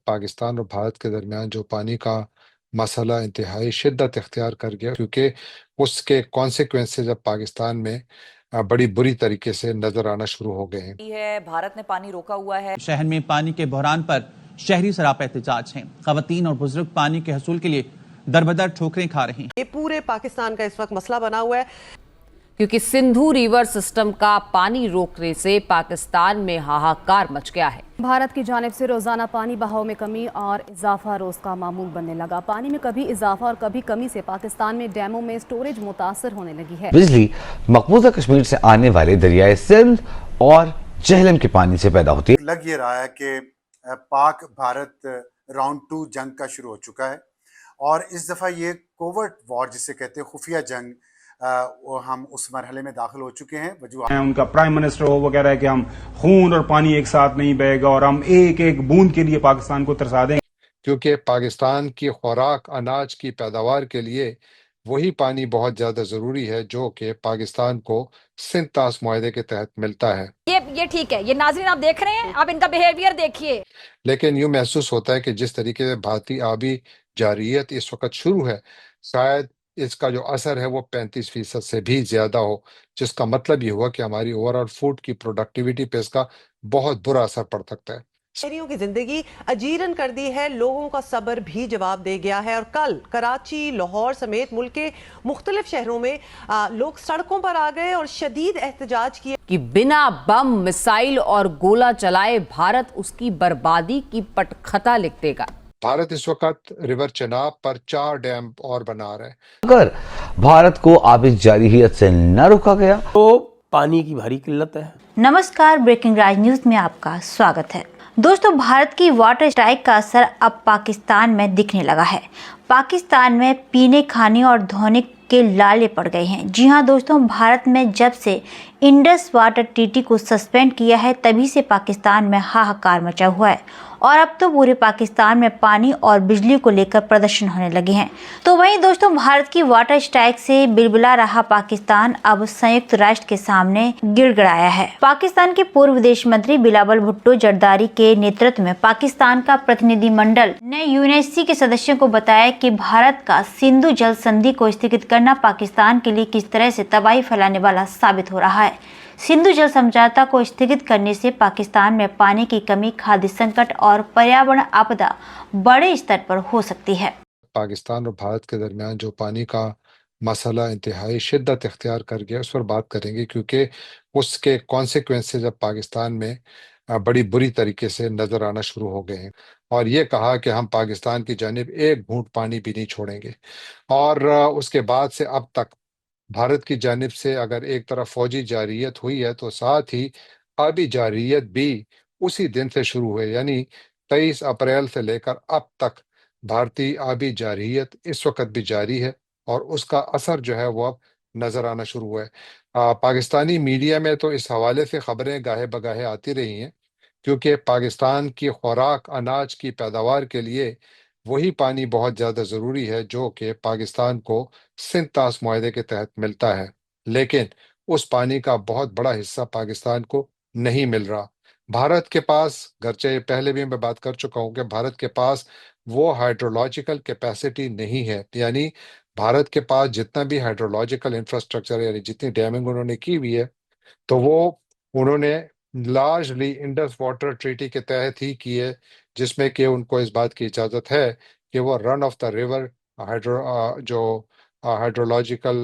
पाकिस्तान और भारत के दरमियान जो पानी का मसला इंतहाई शिद्दत इख्तियार कर गया, क्योंकि उसके कॉन्सिक्वेंसेज अब पाकिस्तान में बड़ी बुरी तरीके से नजर आना शुरू हो गए हैं। भारत ने पानी रोका हुआ है। शहर में पानी के बहरान पर शहरी सरापा एहतजाज हैं। खवातीन और बुजुर्ग पानी के हसूल के लिए दरबदर ठोकरें खा रही हैं। ये पूरे पाकिस्तान का इस वक्त मसला बना हुआ है, क्योंकि सिंधु रिवर सिस्टम का पानी रोकने से पाकिस्तान में हाहाकार मच गया है। भारत की जानिब से रोजाना पानी बहाव में कमी और इजाफा रोज का मामूल बनने लगा। पानी में कभी इजाफा और कभी कमी से पाकिस्तान में डैमों में स्टोरेज मुतासर होने लगी है। बिजली मकबूजा कश्मीर से आने वाले दरियाए सिंध और जहलम के पानी से पैदा होती है। लग ये रहा है कि पाक भारत राउंड 2 जंग का शुरू हो चुका है और इस दफ़ा ये कोवर्ट वॉर जिसे कहते हैं खुफिया जंग, वो हम उस मरहले में दाखिल हो चुके हैं। उनका प्राइम मिनिस्टर हो वगैरह है कि हम खून और पानी एक साथ नहीं बहेगा और हम एक एक बूंद के लिए पाकिस्तान को तरसा देंगे, क्योंकि पाकिस्तान की खुराक अनाज की पैदावार के लिए वही पानी बहुत ज़्यादा ज़रूरी है जो कि पाकिस्तान को सिंध तास मुआहदे के तहत मिलता है। ये ठीक है, ये नाज़रीन आप देख रहे हैं, आप इनका बिहेवियर देखिए। लेकिन यूँ महसूस होता है कि जिस तरीके से भारतीय आबी जारियत इस वक्त शुरू है, शायद इसका जो असर है वो 35% से भी ज़्यादा हो, जिसका मतलब ये हुआ कि हमारी ओवरऑल फूड की प्रोडक्टिविटी पे इसका बहुत बुरा असर पड़ सकता है। शहरियों की जिंदगी अजीरन कर दी है, लोगों का सब्र भी जवाब दे गया है। और कल कराची, लाहौर समेत मुल्क के मुख्तलिफ शहरों में लोग सड़कों पर आ गए और शदीद एहतजाज किए कि बिना बम, मिसाइल और गोला चलाए भारत उसकी बर्बादी की पटखता लिख देगा। भारत इस वक्त रिवर चनाब पर 4 डैम और बना रहा है। अगर भारत को आबी जारियत से न रोका गया तो पानी की भारी किल्लत है। नमस्कार, ब्रेकिंग राज न्यूज में आपका स्वागत है। दोस्तों, भारत की वाटर स्ट्राइक का असर अब पाकिस्तान में दिखने लगा है। पाकिस्तान में पीने, खाने और धोने के लाले पड़ गए हैं। जी हां दोस्तों, भारत में जब से इंडस वाटर ट्रीटी को सस्पेंड किया है तभी से पाकिस्तान में हाहाकार मचा हुआ है और अब तो पूरे पाकिस्तान में पानी और बिजली को लेकर प्रदर्शन होने लगे हैं। तो वहीं दोस्तों, भारत की वाटर स्ट्राइक से बिलबिला रहा पाकिस्तान अब संयुक्त राष्ट्र के सामने गिड़गिड़ाया है। पाकिस्तान के पूर्व विदेश मंत्री बिलावल भुट्टो जरदारी के नेतृत्व में पाकिस्तान का प्रतिनिधिमंडल ने यूएनएससी के सदस्यों को बताया कि भारत का सिंधु जल संधि को स्थगित करना पाकिस्तान के लिए किस तरह से तबाही फैलाने वाला साबित हो रहा है। सिंधु जल समझौता को स्थगित करने से पाकिस्तान में पानी की कमी, खाद्य संकट और पर्यावरण आपदा बड़े स्तर पर हो सकती है। पाकिस्तान और भारत के दरमियान जो पानी का मसला इंतहाई शिद्दत इख्तियार कर गया, उस पर बात करेंगे, क्योंकि उसके कॉन्सिक्वेंसेज अब पाकिस्तान में बड़ी बुरी तरीके से नजर आना शुरू हो गए हैं। और ये कहा कि हम पाकिस्तान की जानिब एक घूंट पानी भी नहीं छोड़ेंगे। और उसके बाद से अब तक भारत की जानिब से अगर एक तरफ फौजी जारियत हुई है तो साथ ही आबी जारियत भी उसी दिन से शुरू हुई, यानी 23 अप्रैल से लेकर अब तक भारतीय आबी जारियत इस वक्त भी जारी है और उसका असर जो है वो अब नजर आना शुरू हुआ है। पाकिस्तानी मीडिया में तो इस हवाले से खबरें गाहे बगाहे आती रही हैं, क्योंकि पाकिस्तान की खुराक अनाज की पैदावार के लिए वही पानी बहुत ज़्यादा ज़रूरी है जो कि पाकिस्तान को सिंध तास मुआहदे के तहत मिलता है। लेकिन उस पानी का बहुत बड़ा हिस्सा पाकिस्तान को नहीं मिल रहा। भारत के पास, गरचे पहले भी मैं बात कर चुका हूँ कि भारत के पास वो हाइड्रोलॉजिकल कैपेसिटी नहीं है, यानी भारत के पास जितना भी हाइड्रोलॉजिकल इंफ्रास्ट्रक्चर यानी जितनी डैमिंग उन्होंने की हुई है, तो वो उन्होंने लार्जली इंडस वाटर ट्रीटी के तहत ही की है, जिसमें कि उनको इस बात की इजाज़त है कि वो रन ऑफ द रिवर जो हाइड्रोलॉजिकल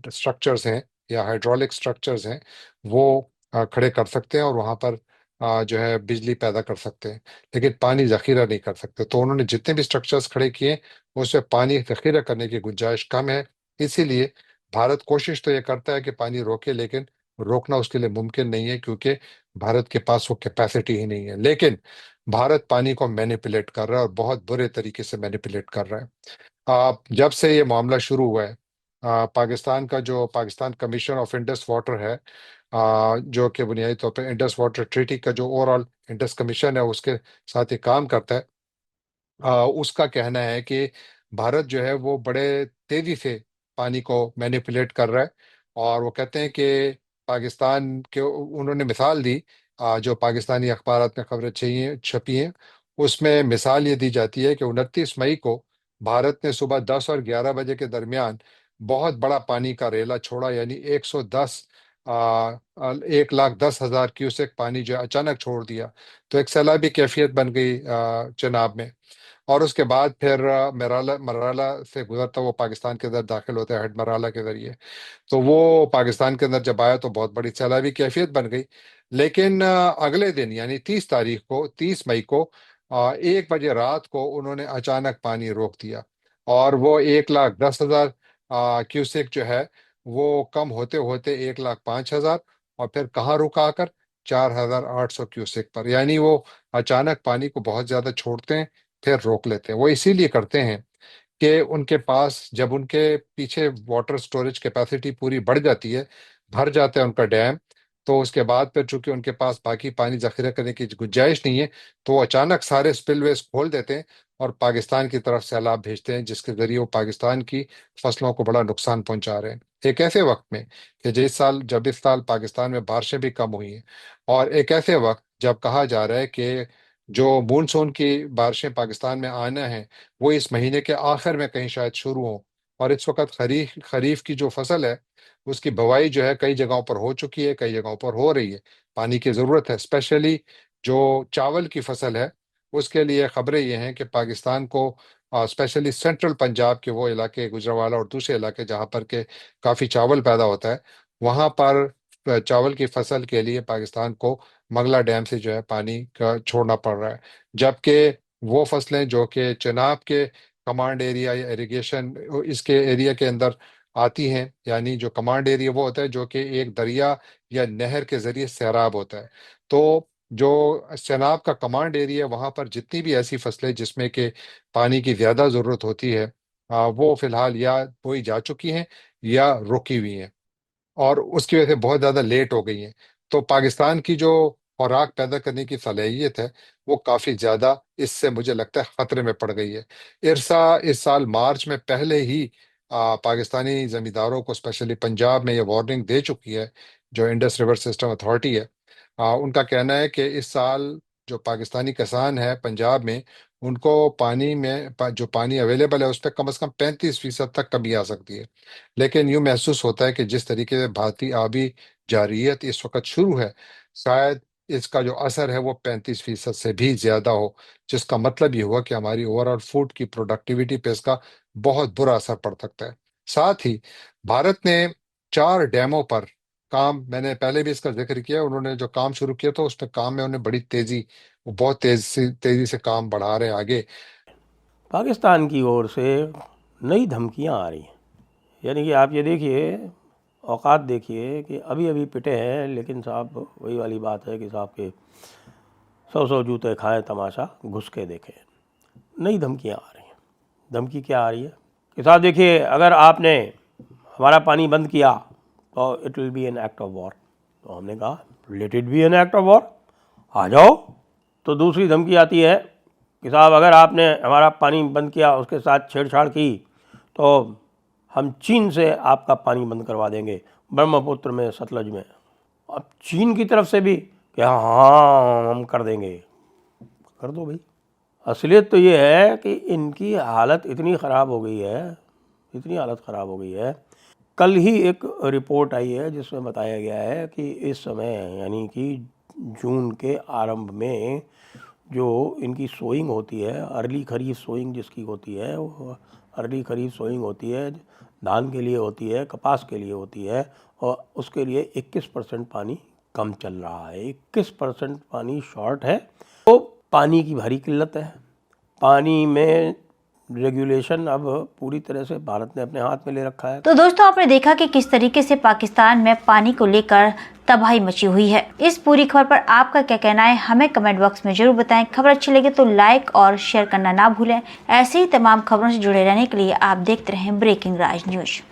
स्ट्रक्चर्स हैं या हाइड्रोलिक स्ट्रक्चर्स हैं वो खड़े कर सकते हैं और वहाँ पर जो है बिजली पैदा कर सकते हैं, लेकिन पानी ज़ख़ीरा नहीं कर सकते। तो उन्होंने जितने भी स्ट्रक्चर्स खड़े किए उसमें पानी ज़ख़ीरा करने की गुंजाइश कम है। इसीलिए भारत कोशिश तो ये करता है कि पानी रोके, लेकिन रोकना उसके लिए मुमकिन नहीं है, क्योंकि भारत के पास वो कैपेसिटी ही नहीं है। लेकिन भारत पानी को मैनिपुलेट कर रहा है और बहुत बुरे तरीके से मैनिपुलेट कर रहा है। जब से ये मामला शुरू हुआ है, पाकिस्तान का जो Pakistan commission of Indus water है, जो कि बुनियादी तौर पर इंडस वाटर ट्रीटी का जो ओवरऑल इंडस कमीशन है उसके साथ ही काम करता है, उसका कहना है कि भारत जो है वो बड़े तेजी से पानी को मैनिपुलेट कर रहा है। और वो कहते हैं कि पाकिस्तान के उन्होंने मिसाल दी, जो पाकिस्तानी अखबारात में खबरें छपी हैं, उसमें मिसाल ये दी जाती है कि 29 मई को भारत ने सुबह 10 और 11 बजे के दरमियान बहुत बड़ा पानी का रेला छोड़ा, यानी 1,10,000 क्यूसेक पानी जो है अचानक छोड़ दिया। तो एक सैलाबी कैफियत बन गई चेनाब में। और उसके बाद फिर मराला से गुजरता वो पाकिस्तान के अंदर दाखिल होता है हेड मराला के जरिए। तो वो पाकिस्तान के अंदर जब आया तो बहुत बड़ी सैलाबी कैफियत बन गई। लेकिन अगले दिन यानी 30 मई को 1 बजे रात को उन्होंने अचानक पानी रोक दिया, और वो 1,10,000 क्यूसेक जो है वो कम होते होते 1,05,000, और फिर कहाँ रुका आकर 4,800 क्यूसेक पर। यानी वो अचानक पानी को बहुत ज्यादा छोड़ते हैं फिर रोक लेते हैं। वो इसीलिए करते हैं कि उनके पास जब उनके पीछे वाटर स्टोरेज कैपेसिटी पूरी बढ़ जाती है, भर जाता है उनका डैम, तो उसके बाद फिर चूंकि उनके पास बाकी पानी जखीरा करने की गुंजाइश नहीं है, तो वो अचानक सारे स्पिलवेज खोल देते हैं और पाकिस्तान की तरफ सैलाब भेजते हैं, जिसके जरिए वो पाकिस्तान की फसलों को बड़ा नुकसान पहुंचा रहे हैं। एक ऐसे वक्त में कि जब इस साल पाकिस्तान में बारिशें भी कम हुई हैं, और एक ऐसे वक्त जब कहा जा रहा है कि जो मानसून की बारिशें पाकिस्तान में आना है वो इस महीने के आखिर में कहीं शायद शुरू हो, और इस वक्त खरीफ की जो फसल है उसकी बुवाई जो है कई जगहों पर हो चुकी है, कई जगहों पर हो रही है। पानी की ज़रूरत है, स्पेशली जो चावल की फसल है उसके लिए खबरें ये हैं कि पाकिस्तान को स्पेशली सेंट्रल पंजाब के वो इलाके गुजरांवाला और दूसरे इलाके जहाँ पर के काफ़ी चावल पैदा होता है, वहाँ पर चावल की फसल के लिए पाकिस्तान को मंगला डैम से जो है पानी का छोड़ना पड़ रहा है। जबकि वो फसलें जो कि चेनाब के कमांड एरिया या इरिगेशन इसके एरिया के अंदर आती हैं, यानी जो कमांड एरिया वो होता है जो कि एक दरिया या नहर के जरिए सैराब होता है। तो जो चेनाब का कमांड एरिया वहाँ पर जितनी भी ऐसी फसलें जिसमें कि पानी की ज़्यादा ज़रूरत होती है, वो फिलहाल या बोई जा चुकी हैं या रुकी हुई हैं, और उसकी वजह से बहुत ज़्यादा लेट हो गई हैं। तो पाकिस्तान की जो खुराक पैदा करने की सलाहियत है वो काफ़ी ज़्यादा इससे मुझे लगता है ख़तरे में पड़ गई है। इरसा इस साल मार्च में पहले ही पाकिस्तानी ज़मींदारों को स्पेशली पंजाब में ये वार्निंग दे चुकी है। जो इंडस रिवर सिस्टम अथॉरिटी है, उनका कहना है कि इस साल जो पाकिस्तानी किसान है पंजाब में, उनको पानी में जो पानी अवेलेबल है उस पर कम से कम 35% तक कमी आ सकती है। लेकिन यूँ महसूस होता है कि जिस तरीके से भारतीय आबी जारियत इस वक्त शुरू है, शायद इसका जो असर है वो 35% से भी ज़्यादा हो, जिसका मतलब ये हुआ कि हमारी ओवरऑल फूड की प्रोडक्टिविटी पे इसका बहुत बुरा असर पड़ सकता है। साथ ही भारत ने 4 डैमों पर काम, मैंने पहले भी इसका जिक्र किया, उन्होंने जो काम शुरू किया था उस पर काम में उन्हें बड़ी वो बहुत तेजी से काम बढ़ा रहे हैं आगे। पाकिस्तान की ओर से नई धमकियां आ रही हैं, यानी कि आप ये देखिए, औकात देखिए कि अभी अभी पिटे हैं, लेकिन साहब वही वाली बात है कि साहब के 100 जूते खाएं तमाशा घुस के देखें। नई धमकियां आ रही हैं। धमकी क्या आ रही है कि साहब देखिए, अगर आपने हमारा पानी बंद किया तो it will be an act of war. तो हमने कहा let it be an act of war, आ जाओ। तो दूसरी धमकी आती है कि साहब अगर आपने हमारा पानी बंद किया, उसके साथ छेड़छाड़ की, तो हम चीन से आपका पानी बंद करवा देंगे, ब्रह्मपुत्र में, सतलज में। अब चीन की तरफ से भी कि हाँ हम कर देंगे। कर दो भाई। असलियत तो ये है कि इनकी हालत इतनी ख़राब हो गई है, इतनी हालत ख़राब हो गई है। कल ही एक रिपोर्ट आई है जिसमें बताया गया है कि इस समय यानी कि जून के आरंभ में जो इनकी सोइंग होती है, अर्ली खरीफ सोइंग जिसकी होती है, वो अर्ली खरीफ सोइंग होती है, धान के लिए होती है, कपास के लिए होती है, और उसके लिए 21% पानी कम चल रहा है, 21% पानी शॉर्ट है। तो पानी की भारी किल्लत है। पानी में रेगुलेशन अब पूरी तरह से भारत ने अपने हाथ में ले रखा है। तो दोस्तों, आपने देखा कि किस तरीके से पाकिस्तान में पानी को लेकर तबाही मची हुई है। इस पूरी खबर पर आपका क्या कहना है, हमें कमेंट बॉक्स में जरूर बताएं। खबर अच्छी लगे तो लाइक और शेयर करना ना भूलें। ऐसे ही तमाम खबरों से जुड़े रहने के लिए आप देखते रहें ब्रेकिंग राज न्यूज।